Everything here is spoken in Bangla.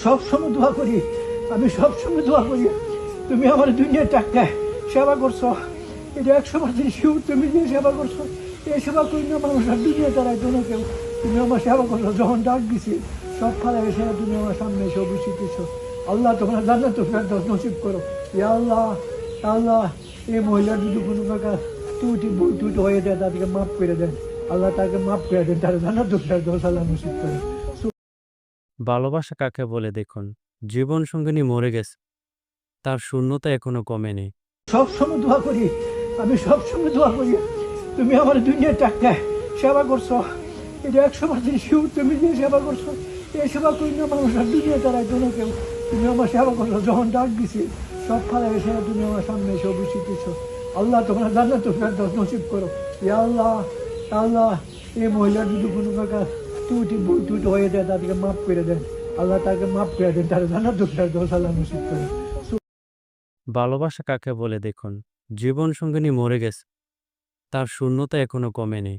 সবসময় দোয়া করি, আমি সবসময় দোয়া করি। তুমি আমার দুনিয়ার টাকায় সেবা করছো, এটা 100% শিওর। তুমি যে সেবা করছো, এই সেবা করি না মানুষ আর দুনিয়া তারাই কোনো কেউ। তুমি আমার সেবা করছো, যখন ডাক দিছি সব ফালা এসে তুমি আমার সামনে এসে অভিষেক দিছো। আল্লাহ তোমরা জান্নাত ফেরদৌস নসিব করো। ইয়া আল্লাহ, আল্লাহ এই মহিলার যদি কোনো প্রকার ত্রুটি ভুল ত্রুটি হয়ে যায় তাদেরকে মাফ করে দেন। আল্লাহ তাকে মাফ করে দেন, তারা জান্নাত ফেরদৌস আল্লাহ নসিব করে। ভালোবাসা কাকে বলে দেখুন, জীবন সঙ্গিনী মরে গেছে, তার শূন্যতা এখনো কমেনি। সবসময় দোয়া করি, আমি সবসময় দোয়া করি। তুমি আমার দুনিয়ার টাকায় সেবা করছো, এটা 100% শিওর। তুমি যে সেবা করছো, এই সেবা করি না মানুষ আর দুনিয়া তারাই কোনো কেউ। তুমি আমার সেবা করছো, যখন ডাক দিছি সব ফালা এসে তুমি আমার সামনে এসে অভিষেক দিছো। আল্লাহ তোমরা জান্নাত ফেরদৌস নসিব করো। ইয়া আল্লাহ, আল্লাহ এই মহিলার যদি কোনো প্রকার ত্রুটি ভুল ত্রুটি হয়ে যায় তাদেরকে মাফ করে দেন। আল্লাহ তাকে মাফ করে দেন, তারা জান্নাত ফেরদৌস আল্লাহ নসিব করে। ভালোবাসা কাকে বলে দেখুন, জীবন সঙ্গিনী মরে গেছে, তার শূন্যতা এখনো কমেনি।